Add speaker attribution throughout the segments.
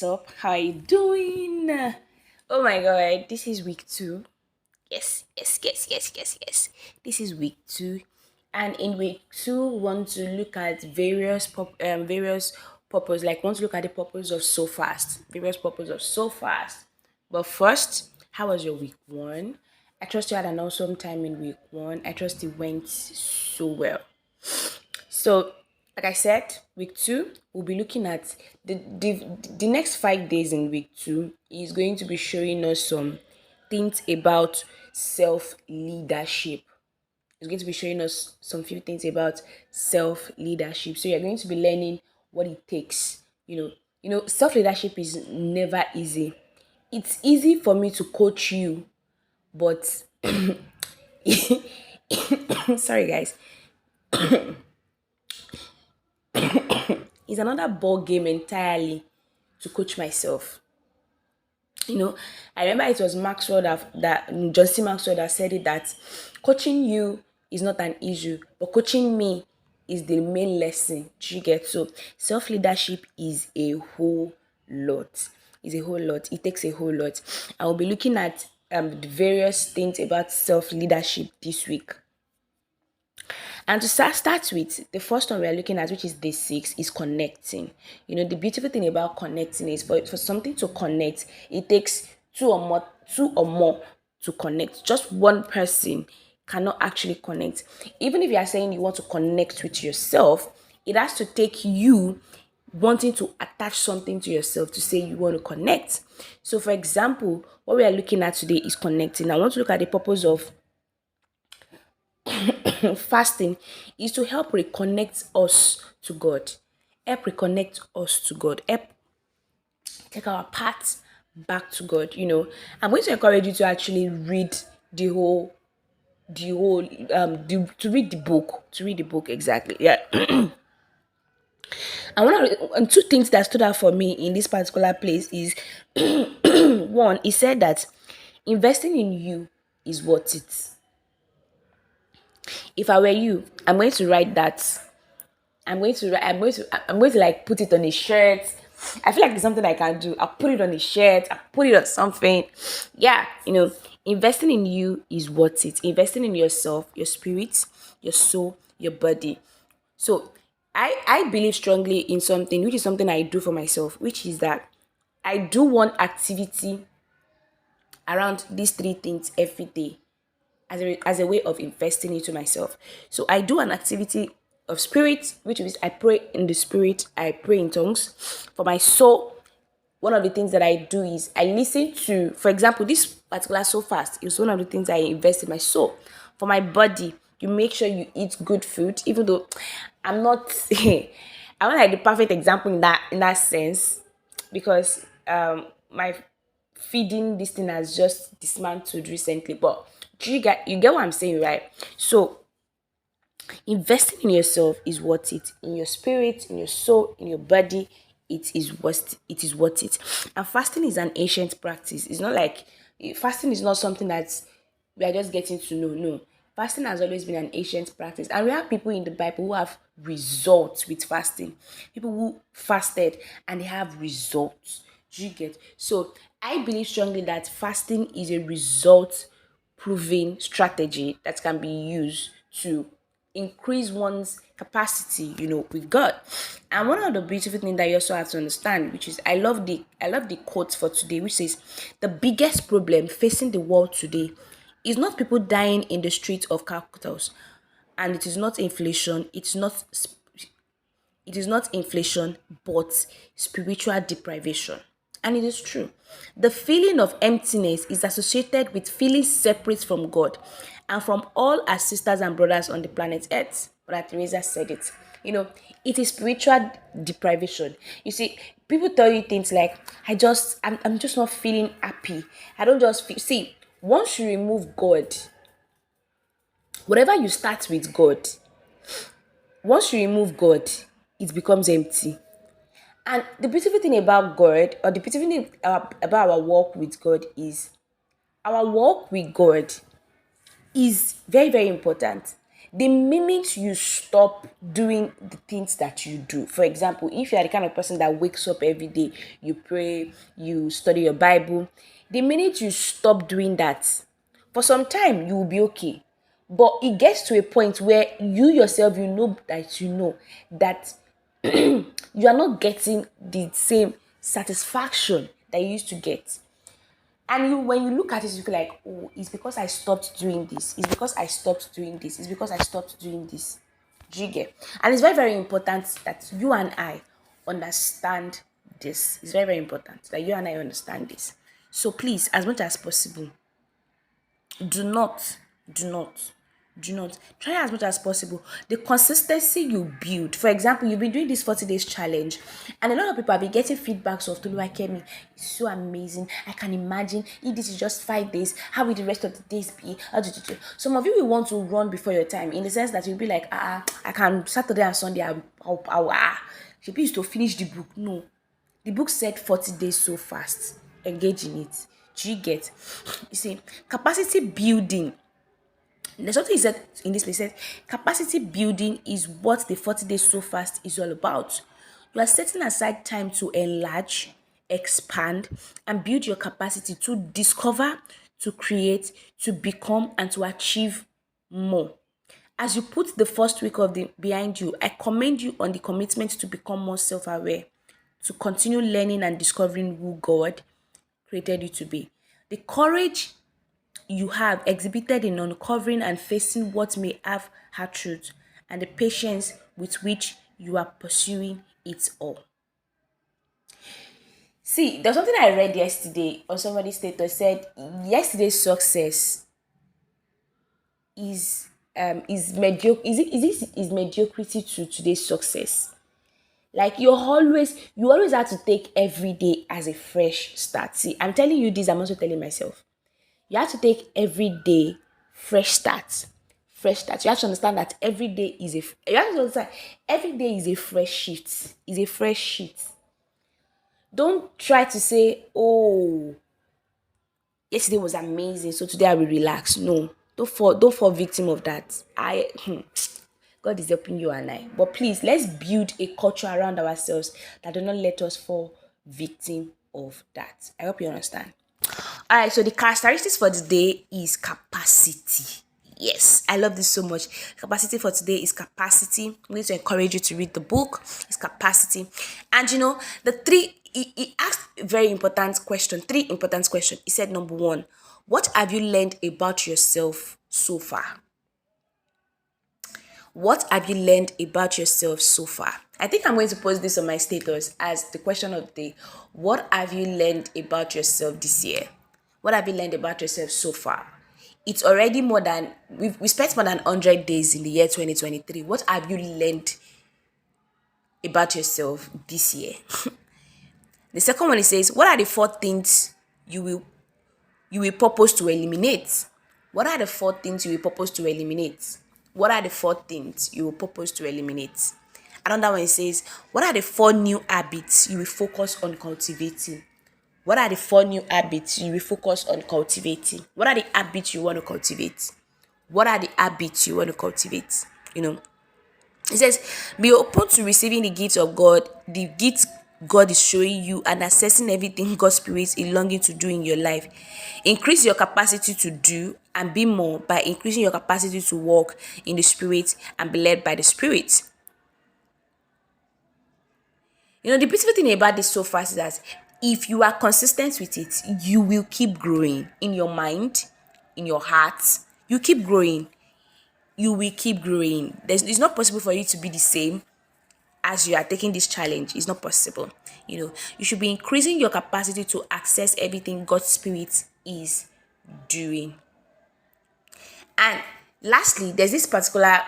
Speaker 1: up? How are you doing? Oh my god, this is week two. Yes. This is week two, and in week two, we want to look at various purpose. Like, want to look at the purpose of so fast, various purpose of so fast. But first, how was your week one? I trust you had an awesome time in week one. I trust it went so well. So, like I said, week two, we'll be looking at the next 5 days in week two is going to be showing us some things about self leadership. It's going to be showing us some few things about self leadership. So you're going to be learning what it takes. Self leadership is never easy. It's easy for me to coach you, but sorry guys, it's another ball game entirely to coach myself. I remember it was Maxwell that John C. Maxwell that said it, that coaching you is not an issue, but coaching me is the main lesson. Do you get? So self leadership is a whole lot. Is a whole lot. It takes a whole lot. I will be looking at the various things about self leadership this week. And to start with, the first one we are looking at, which is day six, is connecting. The beautiful thing about connecting is for something to connect, it takes two or more to connect. Just one person cannot actually connect. Even if you are saying you want to connect with yourself, it has to take you wanting to attach something to yourself to say you want to connect. So, for example, what we are looking at today is connecting. I want to look at the purpose of fasting is to help reconnect us to God. Help reconnect us to God. Help take our path back to God. I'm going to encourage you to actually read the whole to read the book. To read the book exactly. Yeah. And two things that stood out for me in this particular place is one, he said that investing in you is worth it. If I were you, I'm going to write that. I'm going to like put it on a shirt. I feel like it's something I can do. I'll put it on a shirt, I'll put it on something. Yeah, investing in you is worth it. Investing in yourself, your spirit, your soul, your body. So I believe strongly in something, which is something I do for myself, which is that I do one activity around these three things every day as a way of investing into myself. So I do an activity of spirit, which is I pray in the spirit, I pray in tongues. For my soul, one of the things that I do is I listen to, for example, this particular so fast is one of the things I invest in my soul. For my body, you make sure you eat good food, even though I'm not I'm not like the perfect example in that sense, because my feeding this thing has just dismantled recently. But you get what I'm saying, right? So investing in yourself is worth it. In your spirit, in your soul, in your body, it is worth it. And fasting is an ancient practice. It's not like fasting is not something that we are just getting to know. No. Fasting has always been an ancient practice. And we have people in the Bible who have results with fasting. People who fasted and they have results. Do you get? So I believe strongly that fasting is a result proven strategy that can be used to increase one's capacity, with God. And one of the beautiful things that you also have to understand, which is I love the quote for today, which says the biggest problem facing the world today is not people dying in the streets of Calcutta, and it is not inflation, but spiritual deprivation. And it is true. The feeling of emptiness is associated with feeling separate from God and from all our sisters and brothers on the planet Earth. Brother Teresa said it. It is spiritual deprivation. You see, people tell you things like, I'm just not feeling happy. I don't just feel. See, once you remove God, whatever you start with God, once you remove God, it becomes empty. And the beautiful thing about God, or the beautiful thing about our walk with God, is our walk with God is very, very important. The minute you stop doing the things that you do, for example, if you are the kind of person that wakes up every day, you pray, you study your Bible, the minute you stop doing that, for some time you will be okay. But it gets to a point where you yourself, you know that you are not getting the same satisfaction that you used to get. And when you look at it, you feel like, oh, it's because I stopped doing this. It's because I stopped doing this. It's because I stopped doing this. Do you get? And it's very, very important that you and I understand this. It's very, very important that you and I understand this. So please, as much as possible, do not, do not, do not try as much as possible. The consistency you build, for example, you've been doing this 40 days challenge, and a lot of people have been getting feedbacks of Toluwakemi. It's so amazing. I can imagine if this is just 5 days, how will the rest of the days be? Some of you will want to run before your time, in the sense that you'll be like, I can Saturday and Sunday, she used to finish the book. No, the book said 40 days so fast. Engage in it. Do you get? You see, capacity building. There's something he said in this place. Said capacity building is what the 40 days so fast is all about. You are setting aside time to enlarge, expand, and build your capacity to discover, to create, to become, and to achieve more. As you put the first week of the behind you, I commend you on the commitment to become more self-aware, to continue learning and discovering who God created you to be. The courage you have exhibited in uncovering and facing what may have hard truth, and the patience with which you are pursuing it all. See, there's something I read yesterday on somebody's status said yesterday's success is mediocre. Is mediocrity to today's success. Like you always have to take every day as a fresh start. See, I'm telling you this, I'm also telling myself. You have to take every day fresh start. Fresh start. You have to understand that every day is you have to understand every day is a fresh shift. Is a fresh sheet. Don't try to say, oh, yesterday was amazing, so today I will relax. No. Don't fall victim of that. God is helping you and I. But please, let's build a culture around ourselves that do not let us fall victim of that. I hope you understand. All right, so the characteristics for the day is capacity. Yes, I love this so much. Capacity for today is capacity. I'm going to encourage you to read the book. It's capacity. And the he asked a very important question, three important questions. He said, number one, what have you learned about yourself so far? What have you learned about yourself so far? I think I'm going to post this on my status as the question of the day. What have you learned about yourself this year? What have you learned about yourself so far? It's already we spent more than 100 days in the year 2023. What have you learned about yourself this year? The second one, it says, what are the four things you will purpose to eliminate? What are the four things you will purpose to eliminate? What are the four things you will purpose to eliminate? Another one says, what are the four new habits you will focus on cultivating? What are the four new habits you will focus on cultivating? What are the habits you want to cultivate? What are the habits you want to cultivate? It says, be open to receiving the gifts of God, the gifts God is showing you, and assessing everything God's Spirit is longing to do in your life. Increase your capacity to do and be more by increasing your capacity to walk in the Spirit and be led by the Spirit. The beautiful thing about this so far is that if you are consistent with it, you will keep growing in your mind, in your heart. You keep growing. You will keep growing. It's not possible for you to be the same as you are taking this challenge. It's not possible. You should be increasing your capacity to access everything God's Spirit is doing. And lastly, there's this particular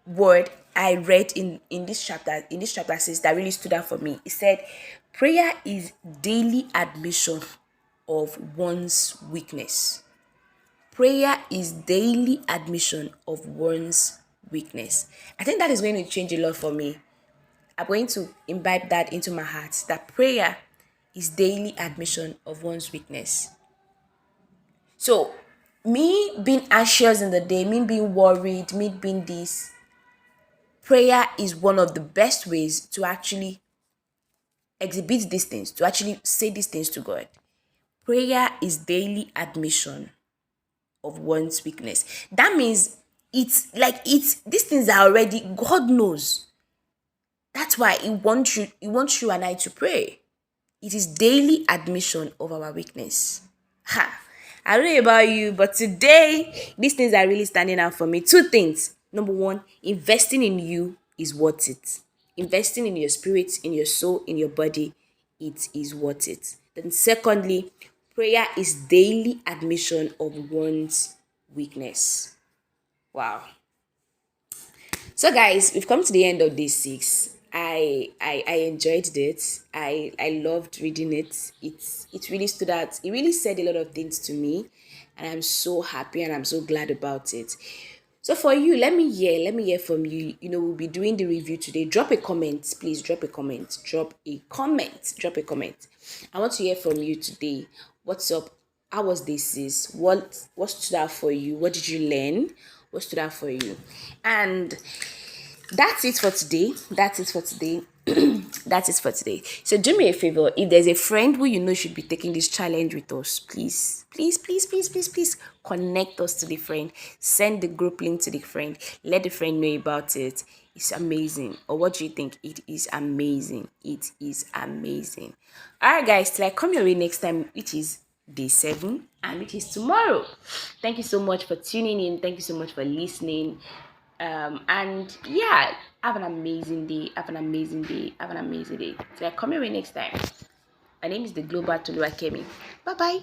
Speaker 1: word I read in this chapter. In this chapter says that really stood out for me. It said, prayer is daily admission of one's weakness. Prayer is daily admission of one's weakness. I think that is going to change a lot for me. I'm going to imbibe that into my heart, that prayer is daily admission of one's weakness. So Me being anxious in the day, me being worried, me being this, prayer is one of the best ways to actually exhibit these things, to actually say these things to God. Prayer is daily admission of one's weakness. That means it's these things are already, God knows. That's why he wants you and I to pray. It is daily admission of our weakness. Ha! I don't know about you, but today these things are really standing out for me. Two things. Number one, investing in you is worth it. Investing in your spirit, in your soul, in your body, it is worth it. Then secondly, prayer is daily admission of one's weakness. Wow. So guys, we've come to the end of day 6. I enjoyed it. I loved reading it. It really stood out. It really said a lot of things to me, and I'm so happy and I'm so glad about it. So for you, let me hear from you. We'll be doing the review today. Drop a comment, please. Drop a comment. Drop a comment. Drop a comment. I want to hear from you today. What's up? How was this? Sis? What stood out for you? What did you learn? What stood out for you? And that's it for today. That's it for today. That's it for today. So do me a favor. If there's a friend who you know should be taking this challenge with us, please connect us to the friend. Send the group link to the friend. Let the friend know about it. It's amazing. Or what do you think? It is amazing. It is amazing. All right, guys. Till I come your way next time, which is day 7, and which is tomorrow. Thank you so much for tuning in. Thank you so much for listening. And yeah, have an amazing day. Have an amazing day. Have an amazing day. So I come your way next time. My name is the Global Toluwakemi. Bye bye.